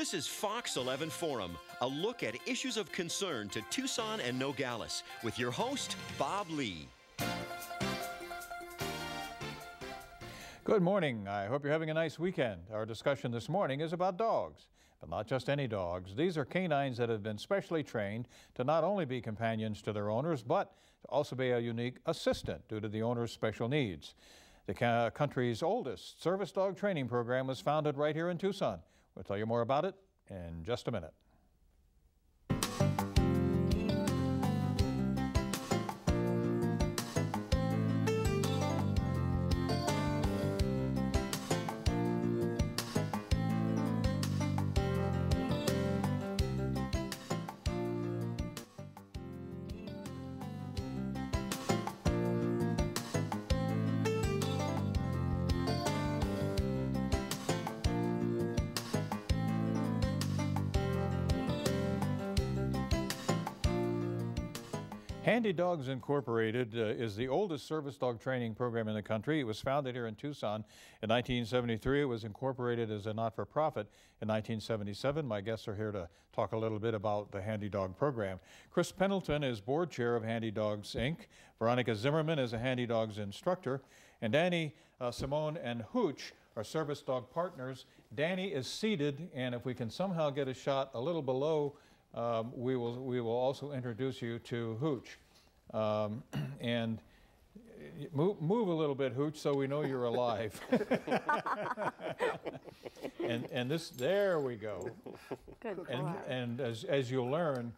This is Fox 11 Forum, a look at issues of concern to Tucson and Nogales, with your host, Bob Lee. Good morning. I hope you're having a nice weekend. Our discussion this morning is about dogs, but not just any dogs. These are canines that have been specially trained to not only be companions to their owners, but to also be a unique assistant due to the owner's special needs. The country's oldest service dog training program was founded right here in Tucson. We'll tell you more about it in just a minute. Handi-Dogs Incorporated is the oldest service dog training program in the country. It was founded here in Tucson in 1973. It was incorporated as a not-for-profit in 1977. My guests are here to talk a little bit about the Handi-Dog program. Chris Pendleton is board chair of Handi-Dogs, Inc. Veronica Zimmerman is a Handi-Dogs instructor. And Danny, Simone, and Hooch are service dog partners. Danny is seated, and if we can somehow get a shot a little below, we will also introduce you to Hooch. And move a little bit, Hooch, so we know you're alive. and this, there we go. Good. And as you'll learn,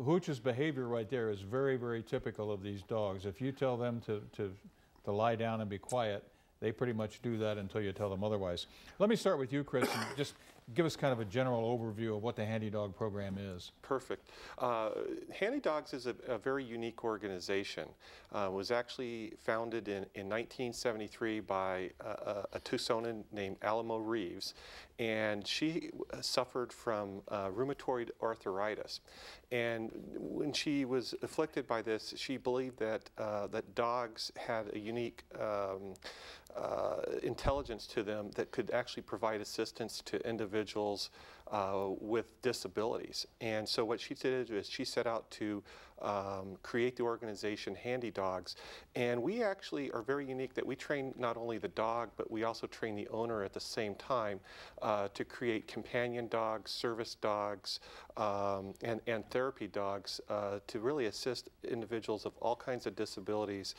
Hooch's behavior right there is very, very typical of these dogs. If you tell them to lie down and be quiet, they pretty much do that until you tell them otherwise. Let me start with you, Chris, and just give us kind of a general overview of what the Handi-Dog program is. Perfect. Handi-Dogs is a very unique organization. It was actually founded in 1973 by a Tucsonan named Alamo Reeves, and she suffered from rheumatoid arthritis. And when she was afflicted by this, she believed that that dogs had a unique intelligence to them that could actually provide assistance to individuals with disabilities. And so what she did is she set out to create the organization Handi-Dogs. And we actually are very unique that we train not only the dog, but we also train the owner at the same time to create companion dogs, service dogs, and therapy dogs to really assist individuals of all kinds of disabilities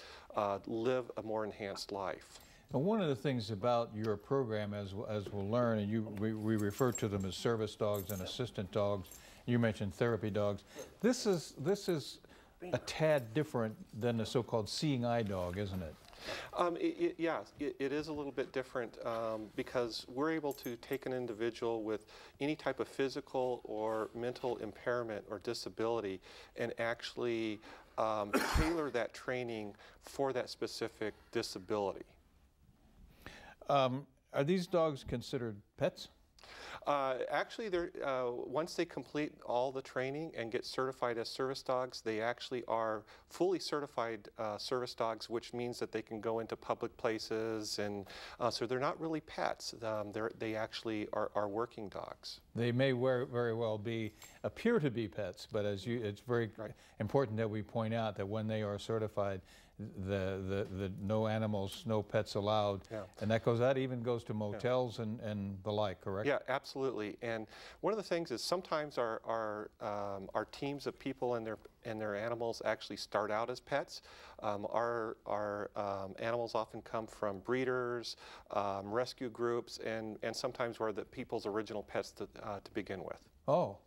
live a more enhanced life. Now, one of the things about your program, as we'll learn, and we refer to them as service dogs and assistant dogs. You mentioned therapy dogs. This is a tad different than the so-called seeing eye dog, isn't it? Yeah, it is a little bit different because we're able to take an individual with any type of physical or mental impairment or disability and actually tailor that training for that specific disability. Are these dogs considered pets? Actually, once they complete all the training and get certified as service dogs, they actually are fully certified service dogs, which means that they can go into public places, and so they're not really pets. They actually are working dogs. They may very well appear to be pets, but it's very important that we point out that when they are certified, the no animals, no pets allowed, and that even goes to motels and the like, correct? Yeah, absolutely. And one of the things is sometimes our teams of people and their animals actually start out as pets. Our animals often come from breeders, rescue groups, and sometimes were the people's original pets to begin with. Oh,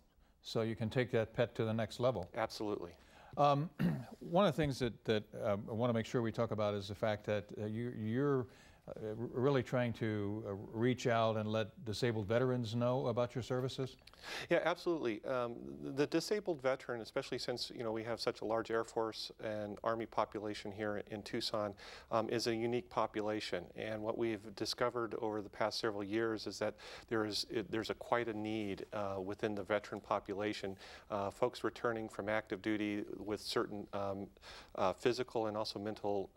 so you can take that pet to the next level. Absolutely. One of the things that I want to make sure we talk about is the fact that you're really trying to reach out and let disabled veterans know about your services? Yeah, absolutely. The disabled veteran, especially since we have such a large Air Force and Army population here in Tucson, is a unique population. And what we've discovered over the past several years is that there's quite a need within the veteran population. Folks returning from active duty with certain physical and also mental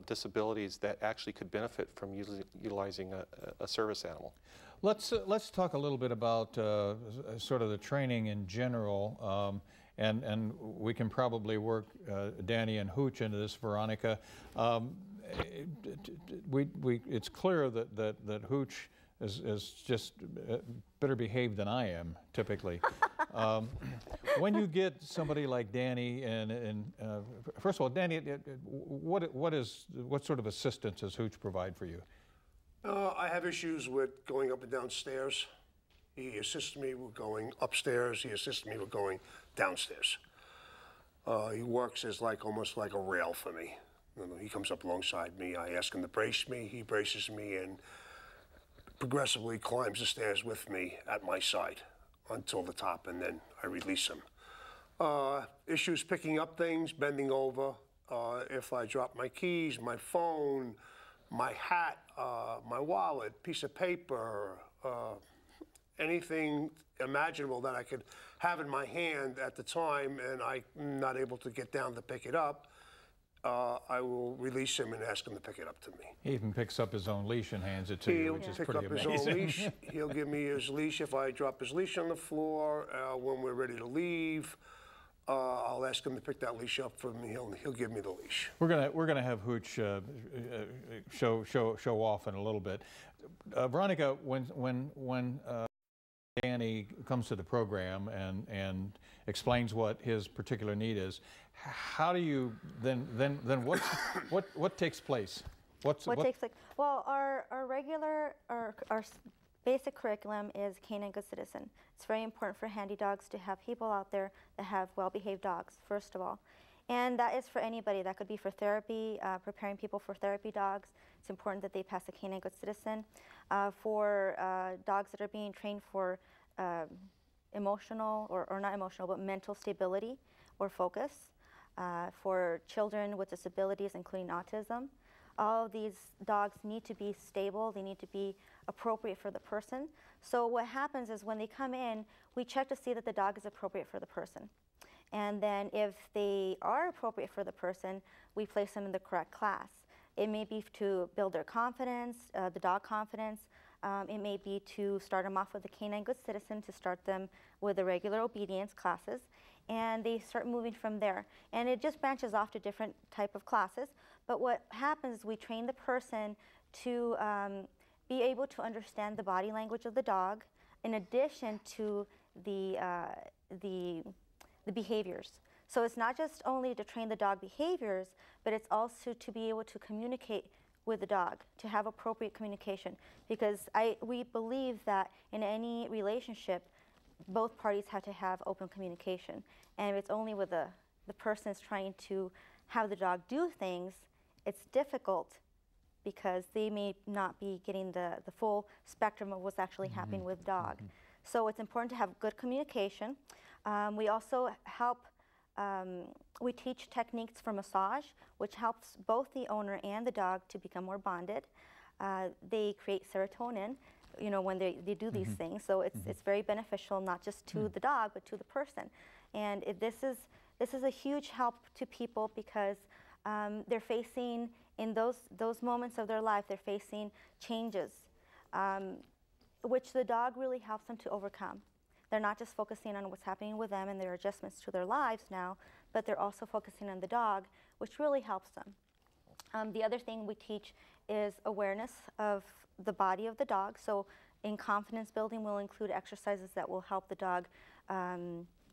disabilities that actually could benefit from utilizing a service animal. Let's talk a little bit about sort of the training in general, and we can probably work Danny and Hooch into this. Veronica, it's clear that Hooch is just better behaved than I am typically. When you get somebody like Danny, and first of all, Danny, what sort of assistance does Hooch provide for you? I have issues with going up and down stairs. He assists me with going upstairs. He assists me with going downstairs. He works as almost like a rail for me. He comes up alongside me. I ask him to brace me. He braces me and progressively climbs the stairs with me at my side until the top, and then I release him. Issues picking up things, bending over. If I drop my keys, my phone, my hat, my wallet, piece of paper, anything imaginable that I could have in my hand at the time and I'm not able to get down to pick it up, I will release him and ask him to pick it up to me. He even picks up his own leash and hands it to you, which is pretty amazing. He'll pick up his own leash. He'll give me his leash if I drop his leash on the floor. When we're ready to leave, I'll ask him to pick that leash up for me. He'll give me the leash. We're gonna have Hooch show off in a little bit. Veronica, when Danny comes to the program and explains what his particular need is, how do you then what takes place? What takes place? Well, our basic curriculum is Canine Good Citizen. It's very important for Handi-Dogs to have people out there that have well-behaved dogs, first of all. And that is for anybody. That could be for therapy, preparing people for therapy dogs. It's important that they pass a Canine Good Citizen. For dogs that are being trained for emotional, or not emotional, but mental stability or focus. For children with disabilities, including autism. All of these dogs need to be stable. They need to be appropriate for the person. So what happens is when they come in, we check to see that the dog is appropriate for the person. And then if they are appropriate for the person, we place them in the correct class. It may be to build their confidence, the dog confidence. It may be to start them off with a Canine Good Citizen, to start them with the regular obedience classes. And they start moving from there. And it just branches off to different type of classes. But what happens is we train the person to be able to understand the body language of the dog, in addition to the behaviors. So it's not just only to train the dog behaviors, but it's also to be able to communicate with the dog, to have appropriate communication. Because we believe that in any relationship, both parties have to have open communication. And if it's only with the person is trying to have the dog do things, it's difficult because they may not be getting the full spectrum of what's actually happening with dog. So it's important to have good communication. We also help, we teach techniques for massage, which helps both the owner and the dog to become more bonded. They create serotonin, you know, when they do these things. So it's very beneficial, not just to the dog, but to the person. And this is a huge help to people because they're facing, in those moments of their life, they're facing changes, which the dog really helps them to overcome. They're not just focusing on what's happening with them and their adjustments to their lives now, but they're also focusing on the dog, which really helps them. The other thing we teach is awareness of the body of the dog. So in confidence building, we'll include exercises that will help the dog,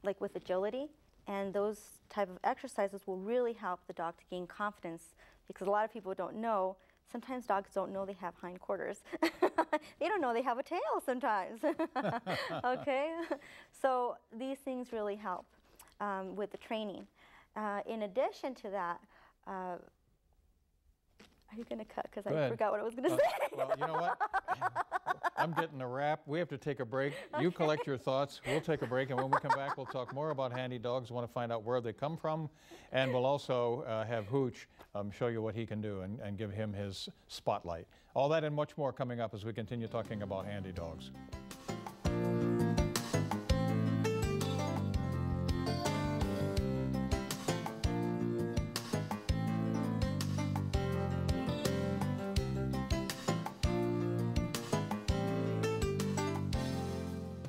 like with agility, and those type of exercises will really help the dog to gain confidence, because a lot of people don't know, sometimes dogs don't know they have hindquarters. They don't know they have a tail sometimes. Okay? So these things really help with the training. In addition to that, are you going to cut? Because I forgot what I was going to say. Well, you know what? I'm getting a wrap. We have to take a break. Okay. You collect your thoughts. We'll take a break, and when we come back, we'll talk more about Handi-Dogs. Want to find out where they come from, and we'll also have Hooch show you what he can do and give him his spotlight. All that and much more coming up as we continue talking about Handi-Dogs.